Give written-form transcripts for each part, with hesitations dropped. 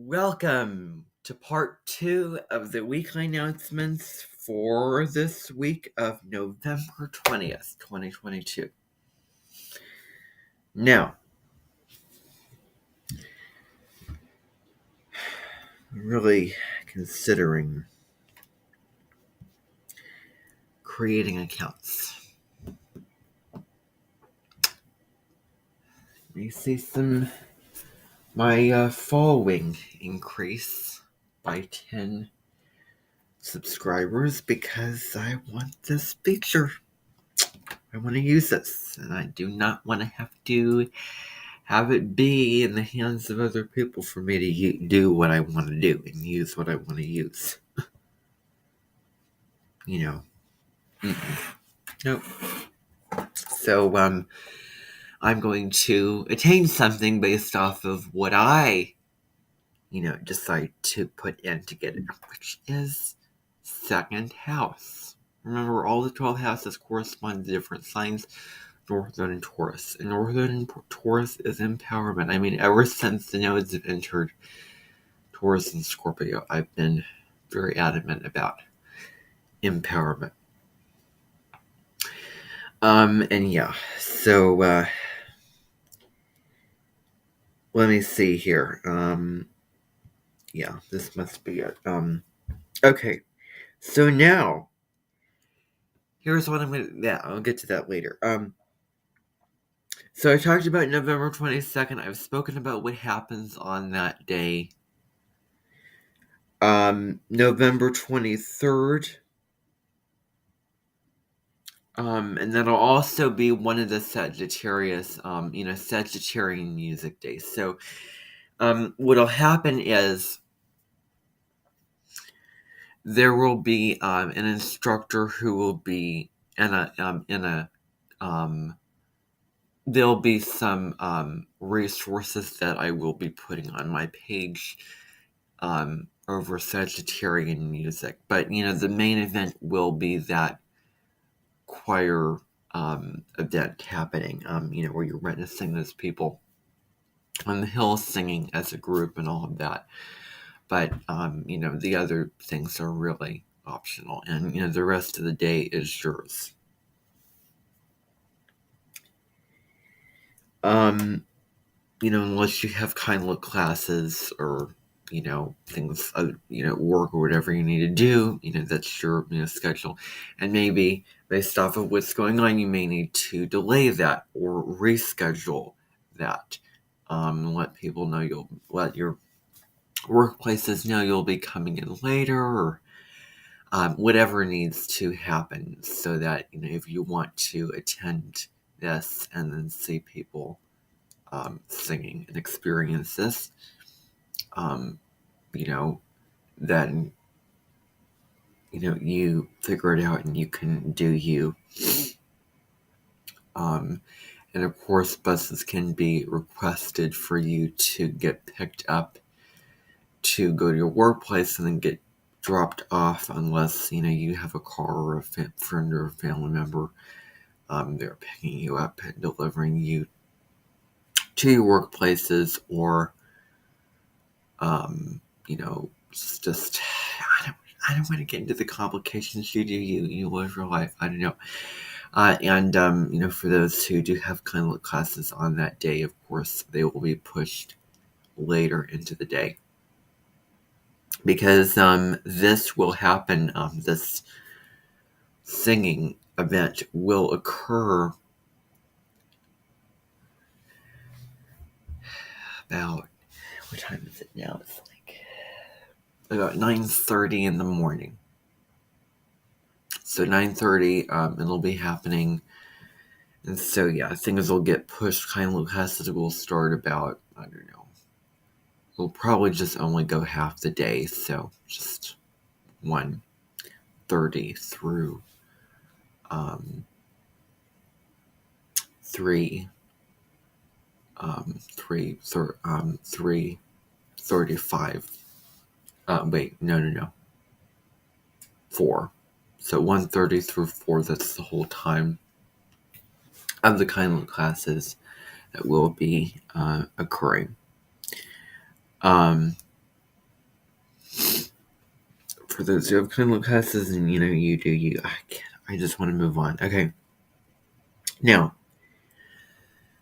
Welcome to part 2 of the weekly announcements for this week of November 20th, 2022. Now, really considering creating accounts. You see my following increase by 10 subscribers because I want this feature. I want to use this, and I do not want to have it be in the hands of other people for me to do what I want to do and use what I want to use. Nope. So, I'm going to attain something based off of what I, decide to put in to get it, which is second house. Remember, all the 12 houses correspond to different signs. North Node and Taurus. And North Node and Taurus is empowerment. I mean, ever since the nodes have entered Taurus and Scorpio, I've been very adamant about empowerment. And yeah, so let me see here. Yeah, this must be it. Okay, so now here's what I'm gonna. Yeah, I'll get to that later. So I talked about November 22nd. I've spoken about what happens on that day. November 23rd. And that'll also be one of the Sagittarius, Sagittarian music days. So, what'll happen is there will be an instructor who will be there'll be some resources that I will be putting on my page over Sagittarian music. But the main event will be that choir event happening, where you're witnessing those people on the hill singing as a group and all of that. But, the other things are really optional. And, the rest of the day is yours. Unless you have kind of classes or, things, work or whatever you need to do, that's your, schedule. And maybe based off of what's going on, you may need to delay that or reschedule that. Let people know let your workplaces know you'll be coming in later, or whatever needs to happen, so that if you want to attend this and then see people singing and experience this, then you figure it out and you can do you. And of course, buses can be requested for you to get picked up to go to your workplace and then get dropped off, unless you have a car or a friend or a family member. They're picking you up and delivering you to your workplaces, or just I don't want to get into the complications. You live your life. I don't know. And for those who do have Kleinlich classes on that day, of course, they will be pushed later into the day. Because this will happen, this singing event will occur about, what time is it now? It's like about 9:30 in the morning. So 9:30, it'll be happening. And so, yeah, things will get pushed. Kleinlich classes will start about, I don't know, we'll probably just only go half the day, so just 1:30 through 3:35. Wait, no. 4. So 1:30 through 4, that's the whole time of the Kleinlich classes that will be occurring. for those who have Kindle classes, and you do you. I just want to move on. Okay. Now,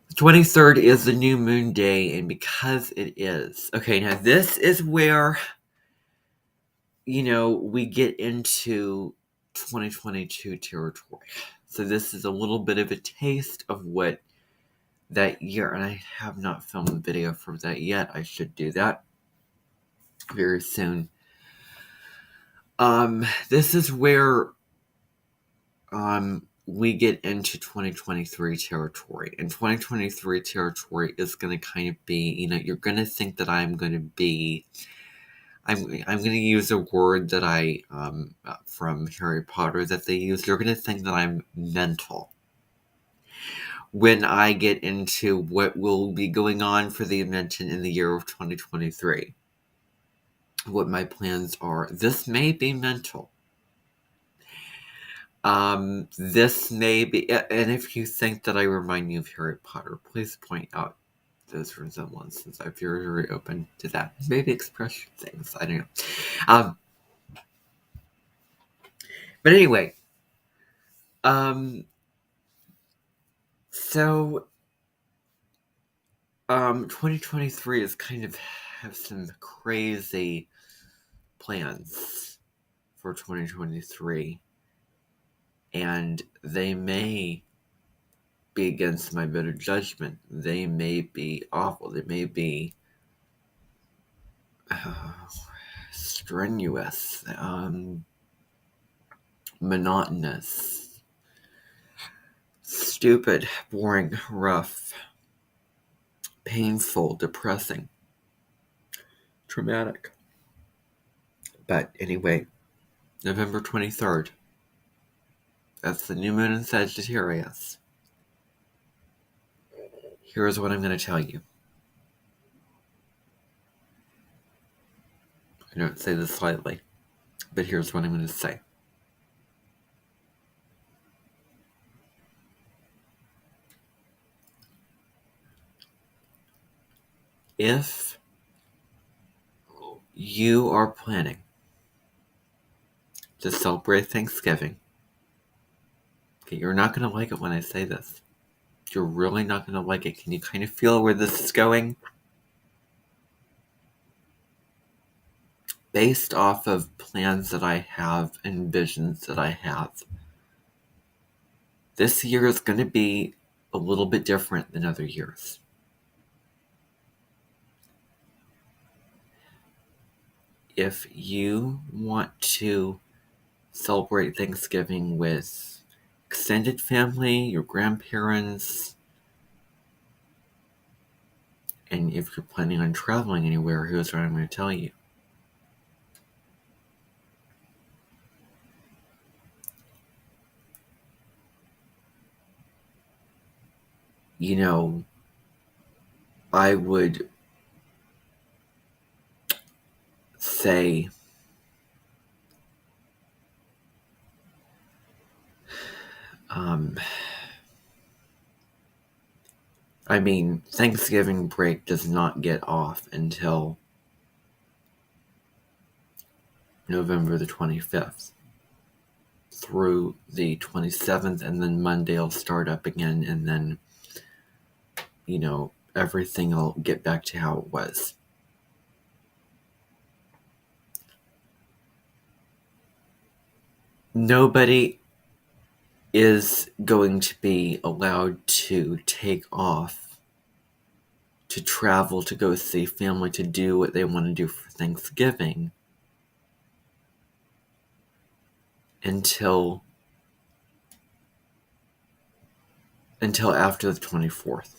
the 23rd is the new moon day, and because it is, okay, now this is where, we get into 2022 territory. So this is a little bit of a taste of what that year, and I have not filmed the video for that yet. I should do that very soon. This is where we get into 2023 territory. And 2023 territory is going to kind of be, you're going to think that I'm going to use a word that I, from Harry Potter that they use. You're going to think that I'm mental when I get into what will be going on for the invention in the year of 2023. What my plans are. This may be mental. This may be, and if you think that I remind you of Harry Potter, please point out those resemblances. I'm very, very open to that. Maybe express things. I don't know. But anyway, so 2023 is kind of have some crazy plans for 2023, and they may be against my better judgment. They may be awful. They may be strenuous, monotonous, stupid, boring, rough, painful, depressing, traumatic. But anyway, November 23rd. That's the new moon in Sagittarius. Here's what I'm going to tell you. I don't say this lightly, but here's what I'm going to say. If you are planning to celebrate Thanksgiving, okay, you're not going to like it when I say this. You're really not going to like it. Can you kind of feel where this is going? Based off of plans that I have and visions that I have, this year is going to be a little bit different than other years. If you want to celebrate Thanksgiving with extended family, your grandparents, and if you're planning on traveling anywhere, here's what I'm going to tell you. I would say Thanksgiving break does not get off until November the 25th through the 27th, and then Monday will start up again, and then, everything will get back to how it was. Nobody is going to be allowed to take off, to travel, to go see family, to do what they want to do for Thanksgiving until after the 24th.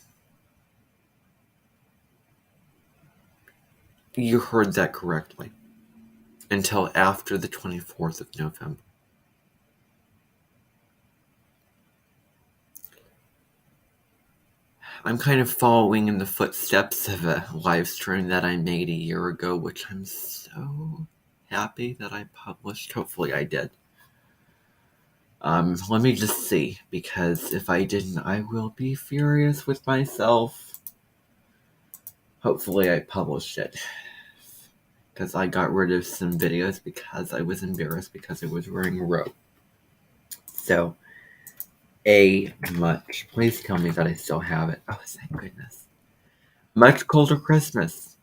You heard that correctly. Until after the 24th of November. I'm kind of following in the footsteps of a live stream that I made a year ago, which I'm so happy that I published. Hopefully I did. Let me just see, because if I didn't, I will be furious with myself. Hopefully I published it. because I got rid of some videos because I was embarrassed because I was wearing a robe. So, much. Please tell me that I still have it. Oh, thank goodness. Much colder Christmas.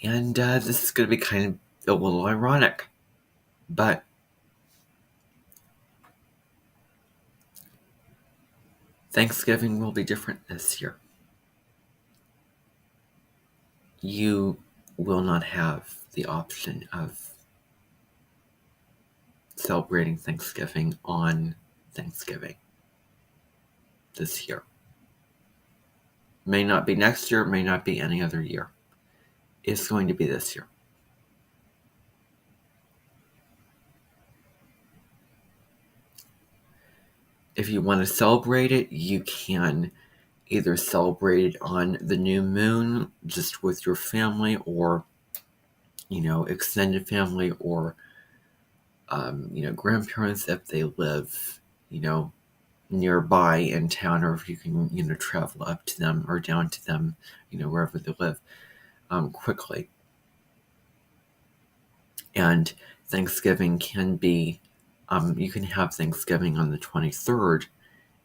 And this is going to be kind of a little ironic, but Thanksgiving will be different this year. You will not have the option of celebrating Thanksgiving on Thanksgiving this year. May not be next year, may not be any other year. It's going to be this year. If you want to celebrate it, you can either celebrate it on the new moon just with your family, or extended family, or grandparents if they live nearby in town, or if you can travel up to them or down to them wherever they live quickly. And Thanksgiving can be you can have Thanksgiving on the 23rd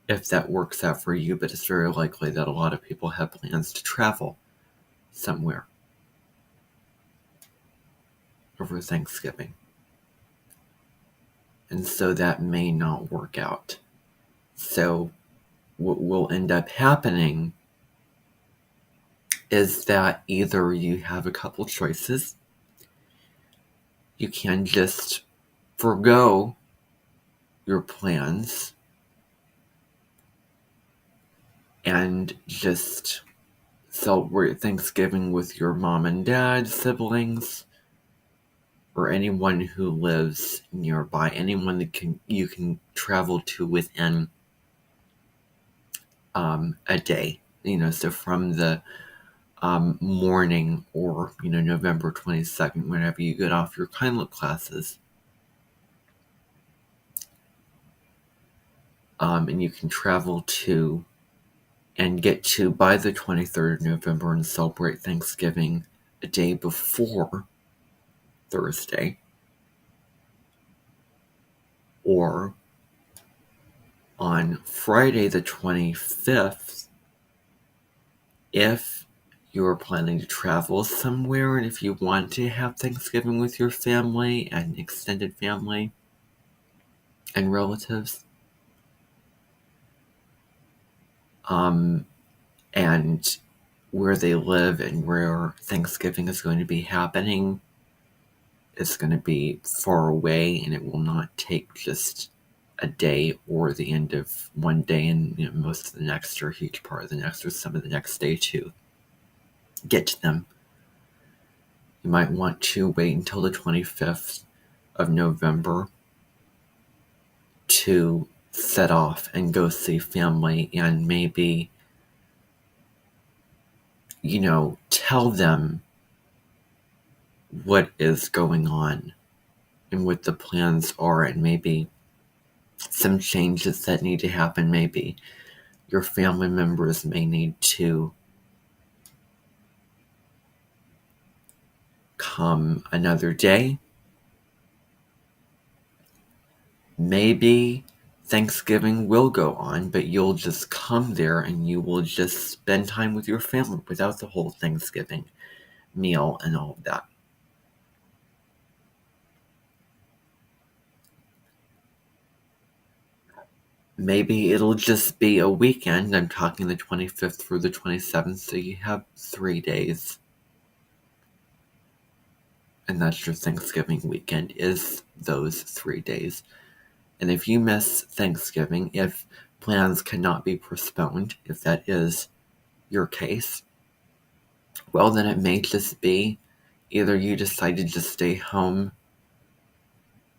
if that works out for you, but it's very likely that a lot of people have plans to travel somewhere over Thanksgiving. And so that may not work out. So what will end up happening is that either you have a couple choices. You can just forgo your plans and just celebrate Thanksgiving with your mom and dad, siblings, or anyone who lives nearby, anyone that you can travel to within a day. So from the morning, or November 22nd, whenever you get off your Kindle classes, and you can travel to and get to by the 23rd of November and celebrate Thanksgiving a day before Thursday, or on Friday the 25th, if you're planning to travel somewhere and if you want to have Thanksgiving with your family and extended family and relatives, and where they live and where Thanksgiving is going to be happening, it's going to be far away, and it will not take just a day or the end of one day and most of the next, or a huge part of the next, or some of the next day to get to them. You might want to wait until the 25th of November to set off and go see family, and maybe tell them what is going on and what the plans are, and maybe some changes that need to happen. Maybe your family members may need to come another day. Maybe Thanksgiving will go on, but you'll just come there and you will just spend time with your family without the whole Thanksgiving meal and all of that. Maybe it'll just be a weekend. I'm talking the 25th through the 27th, so you have 3 days. And that's your Thanksgiving weekend, is those 3 days. And if you miss Thanksgiving, if plans cannot be postponed, if that is your case, well, then it may just be either you decide to just stay home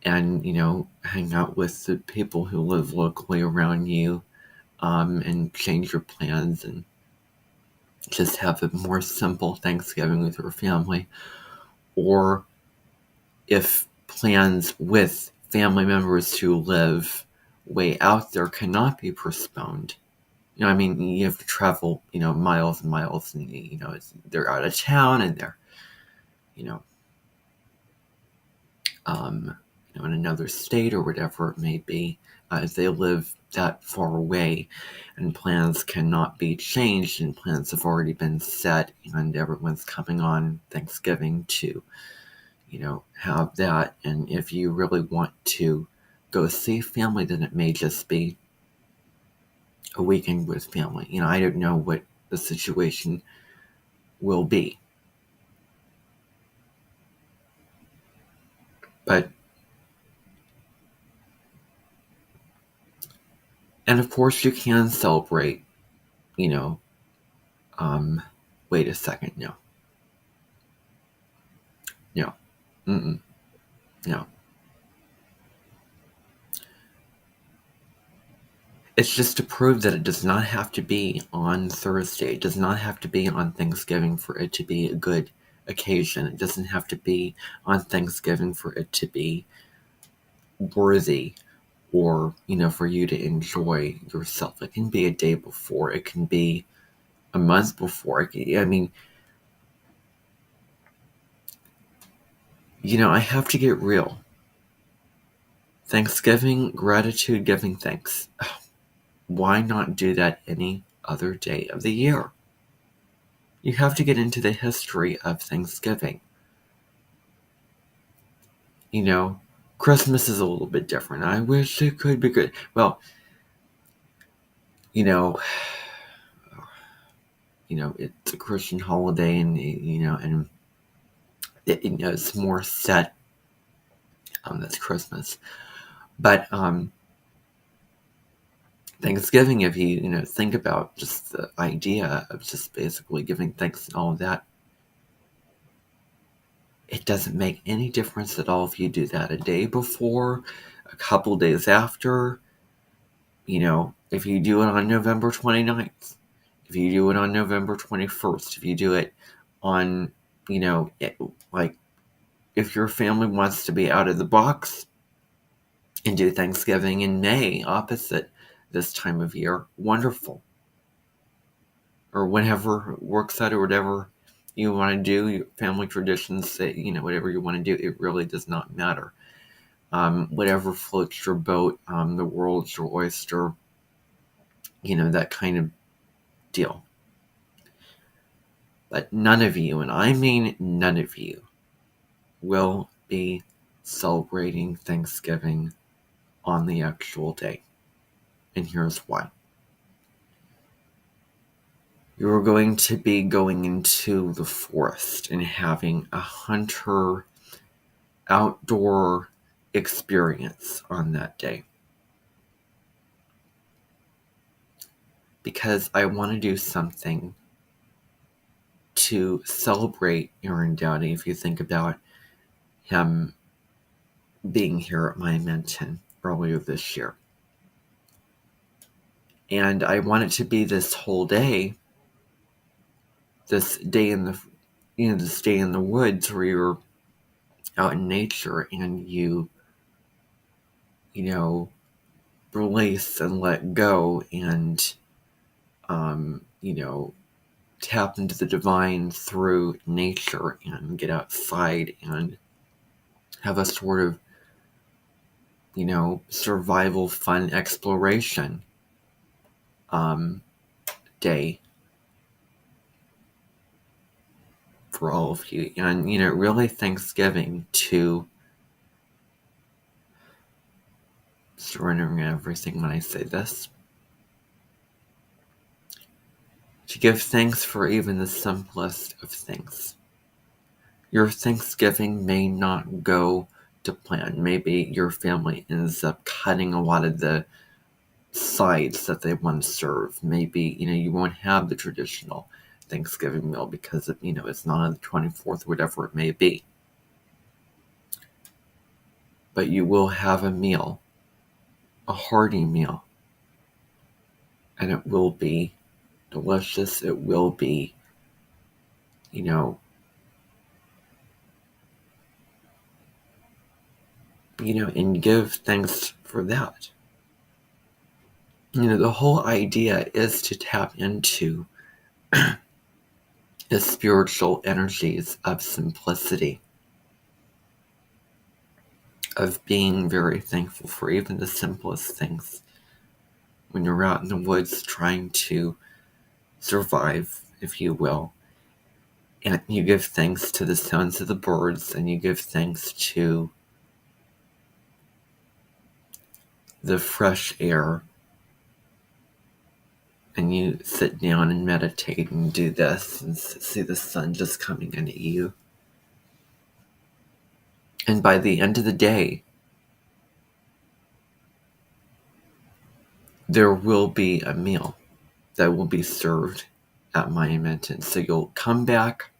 and, hang out with the people who live locally around you, and change your plans and just have a more simple Thanksgiving with your family. Or if plans with family members who live way out there cannot be postponed, I mean, you have to travel, miles and miles, and they're out of town, and they're, you know, um, in another state or whatever it may be. If they live that far away, and plans cannot be changed, and plans have already been set, and everyone's coming on Thanksgiving to, have that. And if you really want to go see family, then it may just be a weekend with family. I don't know what the situation will be. But, and of course, you can celebrate, you know, um, wait a second, no, no, mm-mm, no. It's just to prove that it does not have to be on Thursday. It does not have to be on Thanksgiving for it to be a good occasion. It doesn't have to be on Thanksgiving for it to be worthy, or, for you to enjoy yourself. It can be a day before. It can be a month before. I mean, I have to get real. Thanksgiving, gratitude, giving thanks. Why not do that any other day of the year? You have to get into the history of Thanksgiving. Christmas is a little bit different. I wish it could be good. Well, you know, it's a Christian holiday, and and it's more set. That's Christmas, but Thanksgiving, if you think about just the idea of just basically giving thanks and all of that, it doesn't make any difference at all if you do that a day before, a couple days after, if you do it on November 29th, if you do it on November 21st, if you do it on, like, if your family wants to be out of the box and do Thanksgiving in May, opposite this time of year, wonderful. Or whenever works out, or whatever you want to do, your family traditions, whatever you want to do, it really does not matter. Whatever floats your boat, the world's your oyster, that kind of deal. But none of you, and I mean none of you, will be celebrating Thanksgiving on the actual day. And here's why. You're going to be going into the forest and having a hunter outdoor experience on that day. Because I want to do something to celebrate Aaron Doughty. If you think about him being here at my Menton earlier this year. And I want it to be this whole day, this day in the this day in the woods where you're out in nature and you release and let go, and tap into the divine through nature and get outside and have a sort of survival fun exploration day for all of you. And really Thanksgiving to surrendering everything when I say this, to give thanks for even the simplest of things. Your Thanksgiving may not go to plan. Maybe your family ends up cutting a lot of the sides that they want to serve. Maybe, you won't have the traditional Thanksgiving meal because it's not on the 24th, whatever it may be. But you will have a meal, a hearty meal, and it will be delicious. It will be, and give thanks for that. The whole idea is to tap into the spiritual energies of simplicity, of being very thankful for even the simplest things. When you're out in the woods trying to survive, if you will, and you give thanks to the sounds of the birds, and you give thanks to the fresh air, and you sit down and meditate and do this and see the sun just coming in at you. And by the end of the day, there will be a meal that will be served at Monumental. So you'll come back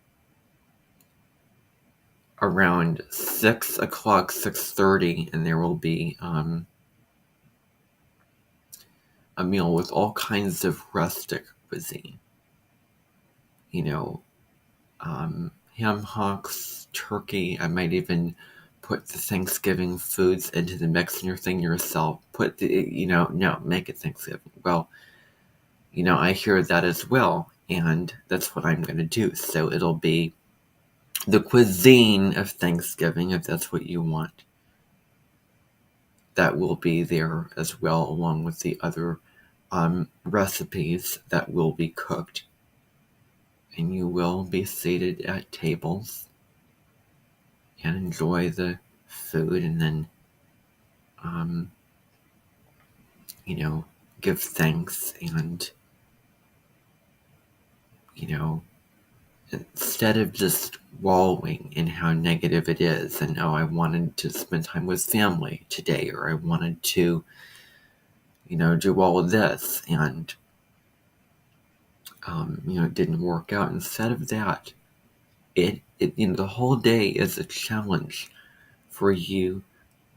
around 6 o'clock, 6:30, and there will be a meal with all kinds of rustic cuisine. Ham hocks, turkey. I might even put the Thanksgiving foods into the mix and your thing yourself. Make it Thanksgiving. Well, I hear that as well, and that's what I'm going to do. So it'll be the cuisine of Thanksgiving, if that's what you want. That will be there as well, along with the other recipes that will be cooked. And you will be seated at tables and enjoy the food, and then, give thanks, and, instead of just wallowing in how negative it is, and, I wanted to spend time with family today, or I wanted to, do all of this, and, it didn't work out. Instead of that, the whole day is a challenge for you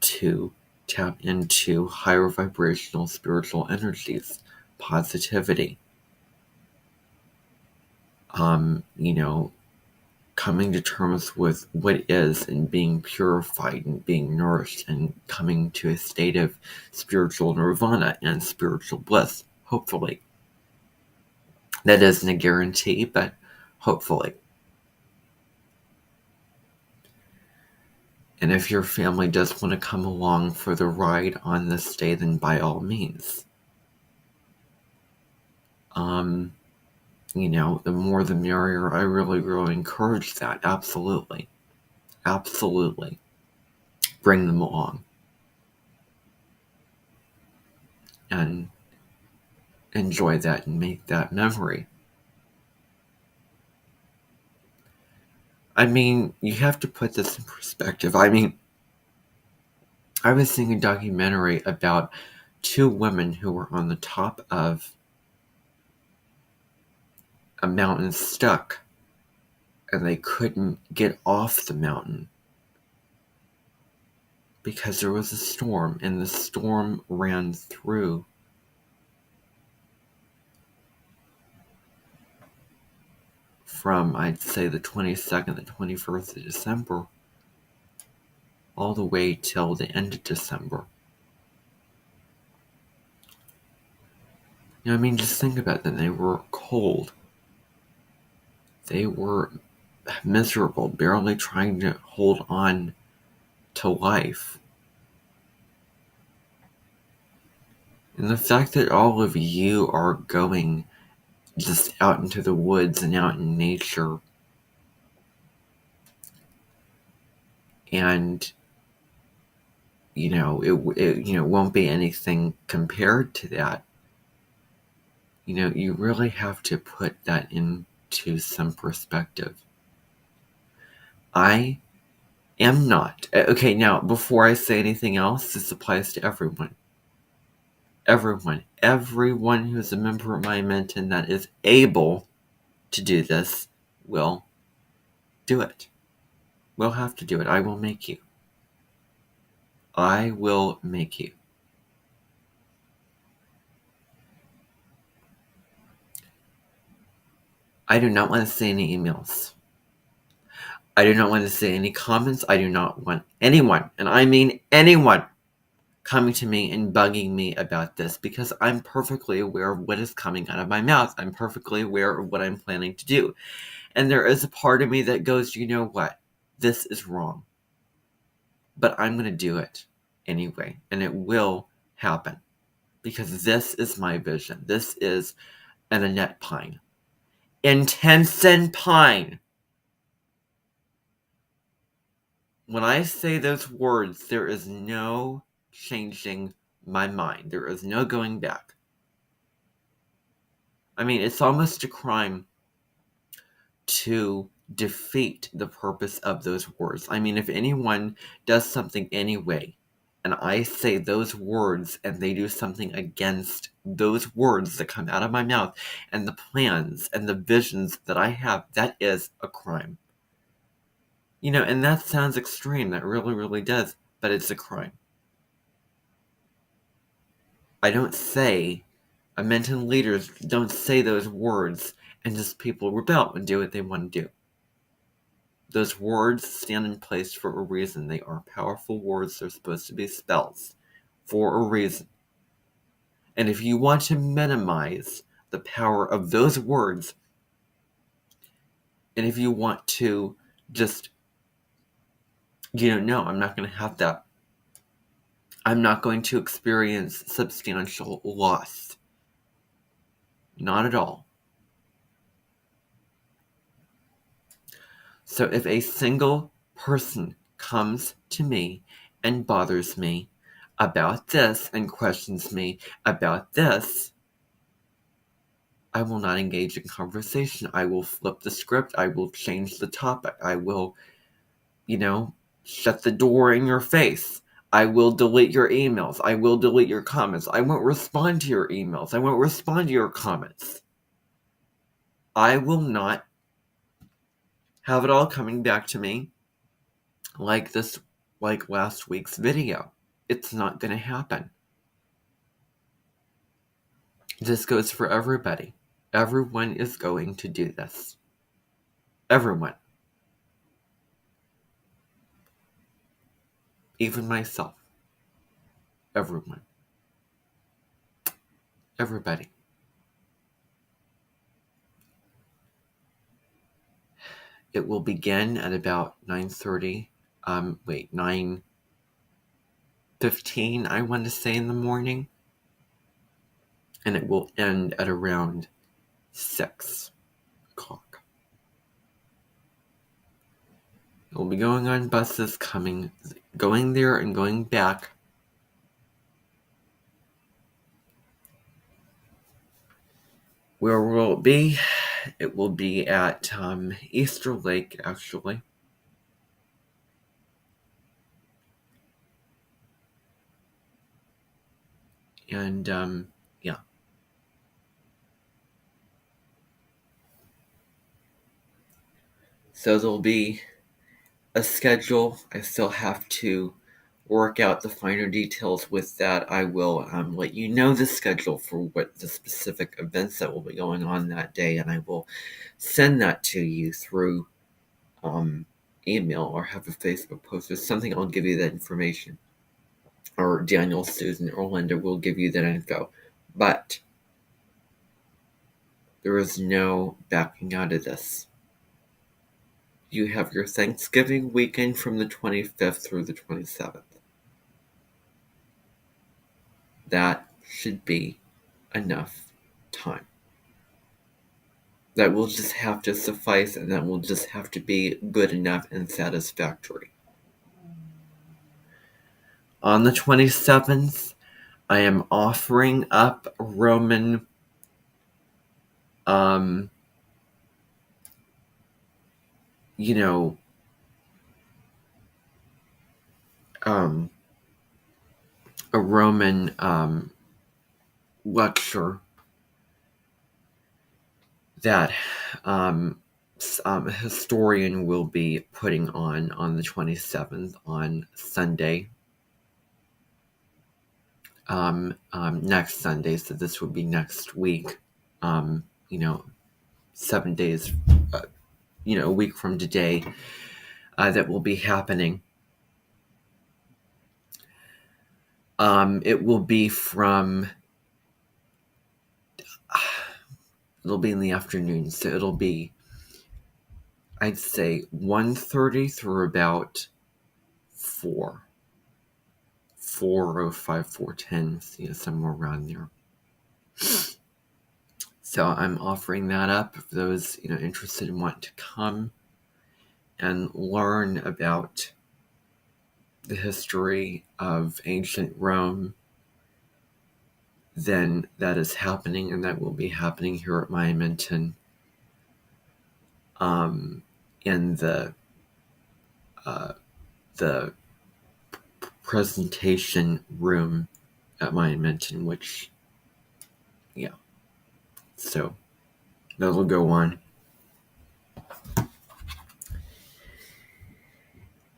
to tap into higher vibrational spiritual energies, positivity, coming to terms with what is, and being purified and being nourished, and coming to a state of spiritual nirvana and spiritual bliss, hopefully. That isn't a guarantee, but hopefully. And if your family does want to come along for the ride on this day, then by all means. The more the merrier. I really, really encourage that. Absolutely. Absolutely. Bring them along. And enjoy that and make that memory. You have to put this in perspective. I was seeing a documentary about two women who were on the top of a mountain stuck, and they couldn't get off the mountain because there was a storm, and the storm ran through from, I'd say, the 22nd, the 21st of December, all the way till the end of December. Just think about them. They were cold. They were miserable, barely trying to hold on to life. And the fact that all of you are going just out into the woods and out in nature, and it won't be anything compared to that. You really have to put that into some perspective. I am not. Okay, now, before I say anything else, this applies to everyone. Everyone who's a member of Monumental that is able to do this will do it. We'll have to do it. I will make you. I will make you. I do not want to see any emails. I do not want to see any comments. I do not want anyone, and I mean anyone, coming to me and bugging me about this, because I'm perfectly aware of what is coming out of my mouth. I'm perfectly aware of what I'm planning to do. And there is a part of me that goes, you know what? This is wrong. But I'm going to do it anyway. And it will happen. Because this is my vision. This is an Annette Pine. Intensen Pine. When I say those words, there is no changing my mind. There is no going back. I mean, it's almost a crime to defeat the purpose of those words. I mean, if anyone does something anyway, and I say those words and they do something against those words that come out of my mouth and the plans and the visions that I have, that is a crime. You know, and that sounds extreme. That really, really does. But it's a crime. I don't say, mentor leaders don't say those words and just people rebel and do what they want to do. Those words stand in place for a reason. They are powerful words. They're supposed to be spells for a reason. And if you want to minimize the power of those words, and if you want to just, no, I'm not going to have that. I'm not going to experience substantial loss. Not at all. So if a single person comes to me and bothers me about this and questions me about this, I will not engage in conversation. I will flip the script. I will change the topic. I will, shut the door in your face. I will delete your emails. I will delete your comments. I won't respond to your emails. I won't respond to your comments. I will not have it all coming back to me like last week's video. It's not going to happen. This goes for everybody. Everyone is going to do this. Everyone. Even myself. Everyone. Everybody. It will begin at about 9:30. 9:15, I want to say, in the morning. And it will end at around 6 o'clock. It will be going on buses going there and going back. Where will it be? It will be at Easter Lake, actually. And, yeah. So there'll be a schedule. I still have to work out the finer details with that. I will let you know the schedule for what the specific events that will be going on that day, and I will send that to you through email or have a Facebook post or something. I'll give you that information. Or Daniel, Susan, or Linda will give you that info. But there is no backing out of this. You have your Thanksgiving weekend from the 25th through the 27th. That should be enough time. That will just have to suffice, and that will just have to be good enough and satisfactory. On the 27th, I am offering up Roman a Roman lecture that a historian will be putting on the 27th on Sunday. Next Sunday, so this would be next week. 7 days, a week from today, that will be happening. It will be from, it'll be in the afternoon, so it'll be, I'd say 1:30 through about 4. 4:05, 4:10, somewhere around there. So I'm offering that up if those, interested and want to come and learn about the history of ancient Rome. Then that is happening, and that will be happening here at Myominton, in the presentation room at Myominton, which, so that'll go on.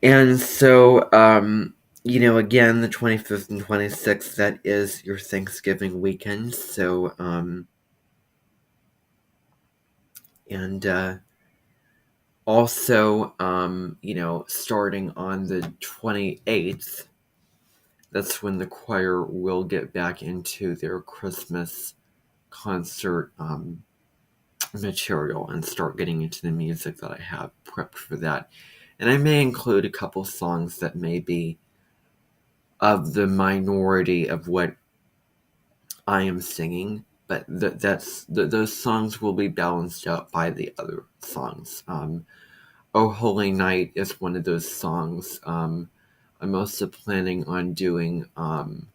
And so, again, the 25th and 26th, that is your Thanksgiving weekend. So, and also, starting on the 28th, that's when the choir will get back into their Christmas concert material and start getting into the music that I have prepped for that. And I may include a couple songs that may be of the minority of what I am singing, but those songs will be balanced out by the other songs. Oh Holy Night is one of those songs. I'm also planning on doing In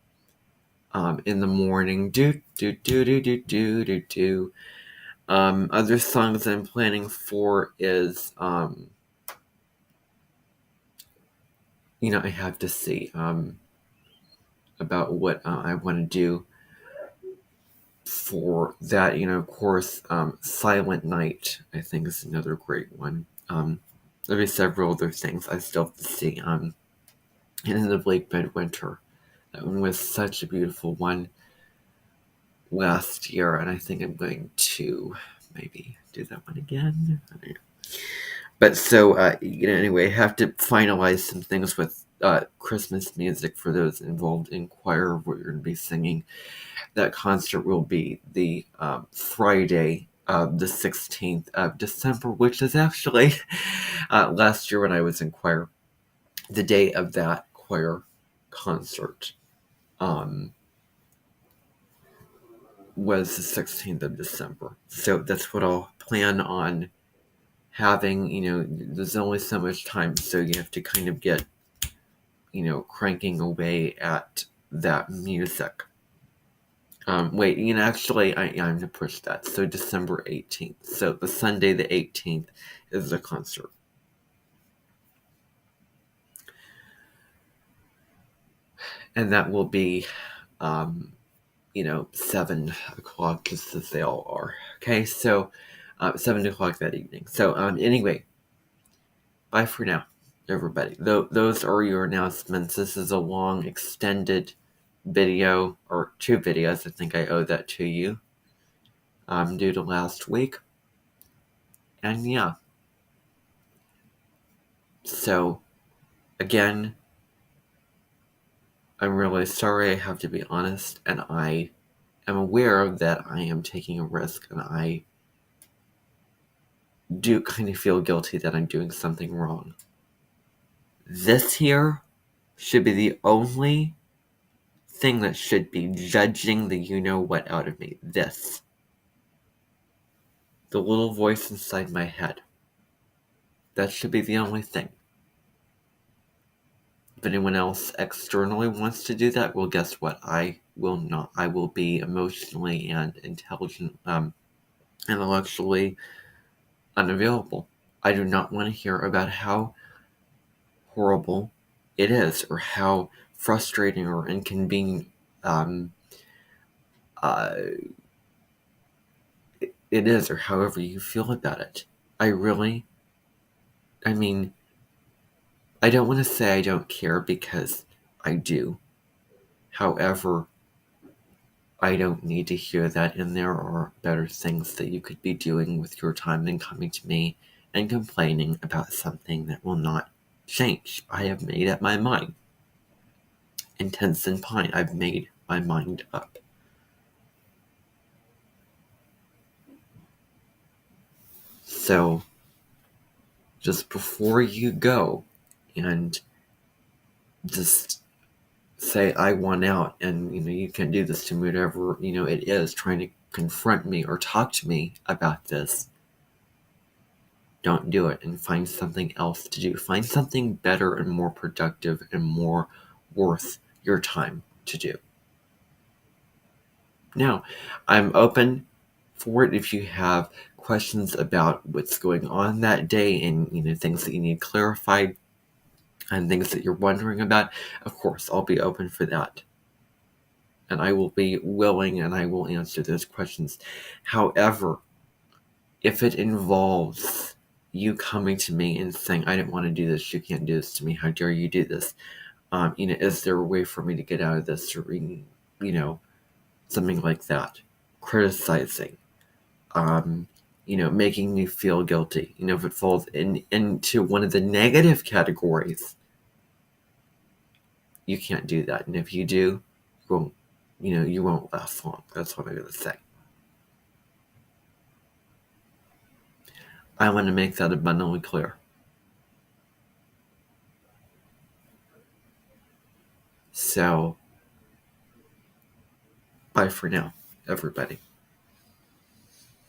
the Morning, do do do do do do do do. Other songs I'm planning for is I have to see about what I want to do for that. Of course, Silent Night, I think, is another great one. There'll be several other things I still have to see. And In the Bleak Midwinter, that one was such a beautiful one last year, and I think I'm going to maybe do that one again. But so, anyway, I have to finalize some things with Christmas music for those involved in choir. We're going to be singing. That concert will be the Friday, the 16th of December, which is actually last year when I was in choir, the day of that choir concert was the 16th of December. So that's what I'll plan on having. There's only so much time, so you have to kind of get, cranking away at that music. Actually, I'm going to push that. So December 18th. So the Sunday the 18th is the concert. And that will be, 7 o'clock, just as they all are. Okay, so 7 o'clock that evening. So anyway, bye for now, everybody. Those are your announcements. This is a long, extended video, or 2 videos. I think I owe that to you due to last week. And yeah. So, again, I'm really sorry, I have to be honest, and I am aware that I am taking a risk, and I do kind of feel guilty that I'm doing something wrong. This here should be the only thing that should be judging the you-know-what out of me. This. The little voice inside my head. That should be the only thing. If anyone else externally wants to do that, well, guess what? I will not. I will be emotionally and intellectually unavailable. I do not want to hear about how horrible it is, or how frustrating or inconvenient it is, or however you feel about it. I don't want to say I don't care, because I do. However, I don't need to hear that, and there are better things that you could be doing with your time than coming to me and complaining about something that will not change. I have made up my mind. intense and pine. I've made my mind up. So just before you go and just say I want out, and you can do this to me, whatever it is, trying to confront me or talk to me about this, don't do it, and find something else to do. Find something better and more productive and more worth your time to do. Now, I'm open for it if you have questions about what's going on that day, and things that you need clarified and things that you're wondering about. Of course, I'll be open for that. And I will be willing, and I will answer those questions. However, if it involves you coming to me and saying, I didn't want to do this, you can't do this to me, how dare you do this? Is there a way for me to get out of this, or something like that? Criticizing, making me feel guilty. If it falls into one of the negative categories, you can't do that. And if you do, you won't last long. That's what I'm going to say. I want to make that abundantly clear. So, bye for now, everybody.